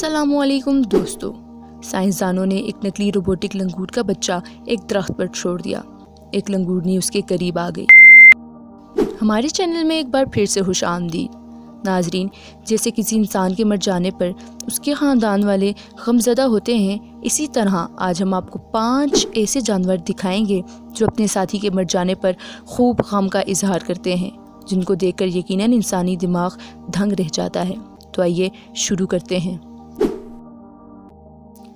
अस्सलामु अलैकुम दोस्तों, साइंसदानों ने एक नकली रोबोटिक लंगूर का बच्चा एक दरख्त पर छोड़ दिया। एक लंगूरनी उसके करीब आ गई। हमारे चैनल में एक बार फिर से खुश आमदीद नाजरीन। जैसे किसी इंसान के मर जाने पर उसके ख़ानदान वाले गमज़दा होते हैं, इसी तरह आज हम आपको 5 ऐसे जानवर दिखाएंगे जो अपने साथी के मर जाने पर खूब गम का इजहार करते हैं, जिनको देखकर यकीनन इंसानी दिमाग दंग रह जाता है। तो आइए शुरू करते हैं।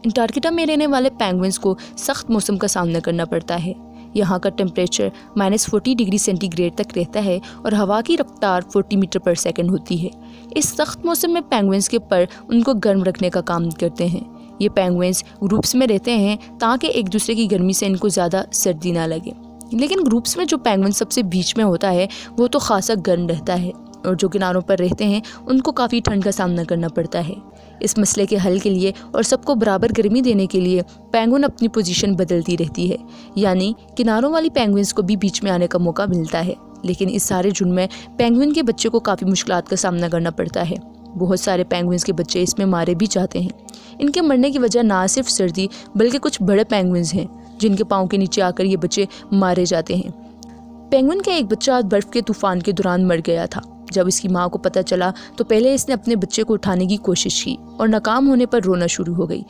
अंटार्कटिका में रहने वाले पेंगुइन्स को सख्त मौसम का सामना करना पड़ता है। यहाँ का टेम्परेचर -40 डिग्री सेंटीग्रेड तक रहता है और हवा की रफ्तार 40 मीटर पर सेकंड होती है। इस सख्त मौसम में पेंगुइन्स के पर उनको गर्म रखने का काम करते हैं। ये पेंगुइन्स ग्रुप्स में रहते हैं ताकि एक दूसरे की गर्मी से इनको ज़्यादा सर्दी ना लगे। लेकिन ग्रुप्स में जो पेंगुइन सबसे बीच में होता है वो तो खासा गर्म रहता है, और जो किनारों पर रहते हैं उनको काफ़ी ठंड का सामना करना पड़ता है। इस मसले के हल के लिए और सबको बराबर गर्मी देने के लिए पेंगुइन अपनी पोजीशन बदलती रहती है, यानी किनारों वाली पेंगुइन्स को भी बीच में आने का मौका मिलता है। लेकिन इस सारे झुंड में पेंगुइन के बच्चे को काफ़ी मुश्किलात का सामना करना पड़ता है। बहुत सारे पेंगुइन्स के बच्चे इसमें मारे भी जाते हैं। इनके मरने की वजह ना सिर्फ सर्दी बल्कि कुछ बड़े पेंगुइन्स हैं जिनके पाँव के नीचे आकर ये बच्चे मारे जाते हैं। पेंगुइन का एक बच्चा बर्फ़ के तूफ़ान के दौरान मर गया था। जब इसकी माँ को पता चला तो पहले इसने अपने बच्चे को उठाने की कोशिश की और नाकाम होने पर रोना शुरू हो गई।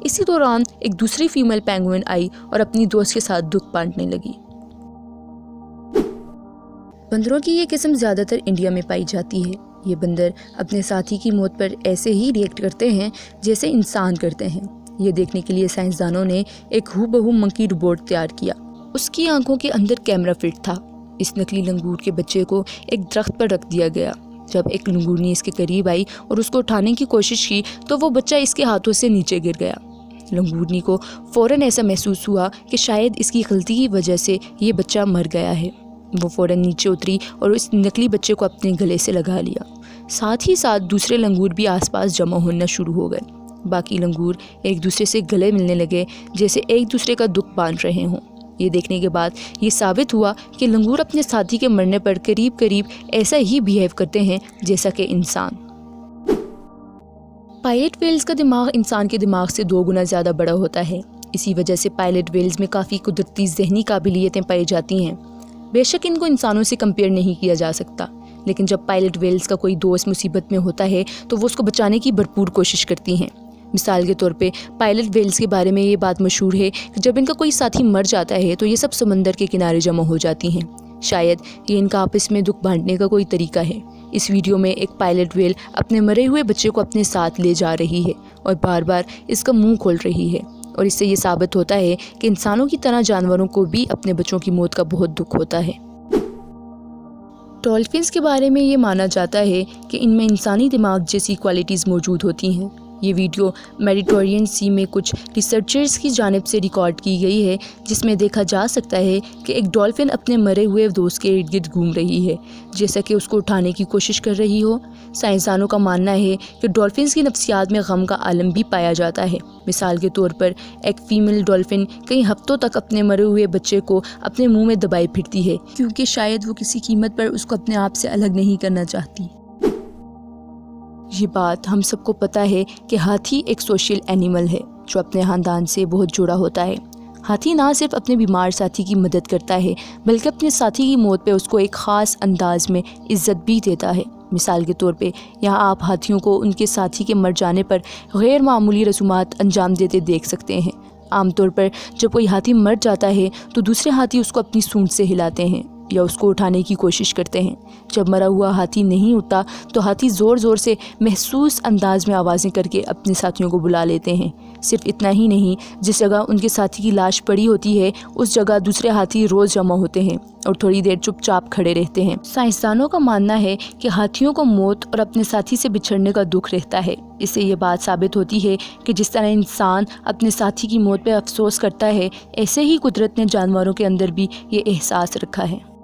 इसी दौरान एक दूसरी फीमेल पेंगुइन आई और अपनी दोस्त के साथ दुख बांटने लगी। बंदरों की ये किस्म ज़्यादातर इंडिया में पाई जाती है। ये बंदर अपने साथी की मौत पर ऐसे ही रिएक्ट करते हैं जैसे इंसान करते हैं। ये देखने के लिए साइंसदानों ने एक हूबहू मंकी रोबोट तैयार किया। उसकी आंखों के अंदर कैमरा फिट था। इस नकली लंगूर के बच्चे को एक दरख्त पर रख दिया गया। जब एक लंगूरनी इसके करीब आई और उसको उठाने की कोशिश की तो वो बच्चा इसके हाथों से नीचे गिर गया। लंगूरनी को फ़ौरन ऐसा महसूस हुआ कि शायद इसकी गलती की वजह से ये बच्चा मर गया है। वो फ़ौरन नीचे उतरी और इस नकली बच्चे को अपने गले से लगा लिया। साथ ही साथ दूसरे लंगूर भी आसपास जमा होना शुरू हो गए। बाकी लंगूर एक दूसरे से गले मिलने लगे, जैसे एक दूसरे का दुख बांट रहे हों। ये देखने के बाद ये साबित हुआ कि लंगूर अपने साथी के मरने पर करीब करीब ऐसा ही बिहेव करते हैं जैसा कि इंसान। पायलट व्हेल्स का दिमाग इंसान के दिमाग से 2 गुना ज़्यादा बड़ा होता है। इसी वजह से पायलट व्हेल्स में काफ़ी कुदरती ज़हनी काबिलियतें पाई जाती हैं। बेशक इनको इंसानों से कंपेयर नहीं किया जा सकता, लेकिन जब पायलट व्हेल्स का कोई दोस्त मुसीबत में होता है तो वो उसको बचाने की भरपूर कोशिश करती हैं। मिसाल के तौर पे पायलट व्हेल्स के बारे में ये बात मशहूर है कि जब इनका कोई साथी मर जाता है तो ये सब समंदर के किनारे जमा हो जाती हैं। शायद ये इनका आपस में दुख बांटने का कोई तरीका है। इस वीडियो में एक पायलट व्हेल अपने मरे हुए बच्चे को अपने साथ ले जा रही है और बार बार इसका मुंह खोल रही है, और इससे ये साबित होता है कि इंसानों की तरह जानवरों को भी अपने बच्चों की मौत का बहुत दुख होता है। डॉल्फिन्स के बारे में ये माना जाता है कि इनमें इंसानी दिमाग जैसी क्वालिटीज़ मौजूद होती हैं। ये वीडियो मेडिटेरेनियन सी में कुछ रिसर्चर्स की जानिब से रिकॉर्ड की गई है, जिसमें देखा जा सकता है कि एक डॉल्फिन अपने मरे हुए दोस्त के इर्द गिर्द घूम रही है, जैसा कि उसको उठाने की कोशिश कर रही हो। साइंसदानों का मानना है कि डॉल्फिन्स की नफ्सियात में गम का आलम भी पाया जाता है। मिसाल के तौर पर एक फ़ीमेल डॉल्फिन कई हफ्तों तक अपने मरे हुए बच्चे को अपने मुँह में दबाए फिरती है, क्योंकि शायद वो किसी कीमत पर उसको अपने आप से अलग नहीं करना चाहती। ये बात हम सबको पता है कि हाथी एक सोशल एनिमल है जो अपने ख़ानदान से बहुत जुड़ा होता है। हाथी ना सिर्फ अपने बीमार साथी की मदद करता है बल्कि अपने साथी की मौत पे उसको एक ख़ास अंदाज में इज़्ज़त भी देता है। मिसाल के तौर पे यहाँ आप हाथियों को उनके साथी के मर जाने पर गैर मामूली रसूमात अंजाम देते देख सकते हैं। आमतौर पर जब कोई हाथी मर जाता है तो दूसरे हाथी उसको अपनी सूंड से हिलाते हैं या उसको उठाने की कोशिश करते हैं। जब मरा हुआ हाथी नहीं उठता तो हाथी ज़ोर ज़ोर से महसूस अंदाज में आवाज़ें करके अपने साथियों को बुला लेते हैं। सिर्फ इतना ही नहीं, जिस जगह उनके साथी की लाश पड़ी होती है उस जगह दूसरे हाथी रोज़ जमा होते हैं और थोड़ी देर चुपचाप खड़े रहते हैं। साइंसदानों का मानना है कि हाथियों को मौत और अपने साथी से बिछड़ने का दुख रहता है। इससे ये बात साबित होती है कि जिस तरह इंसान अपने साथी की मौत पर अफसोस करता है, ऐसे ही कुदरत ने जानवरों के अंदर भी ये एहसास रखा है।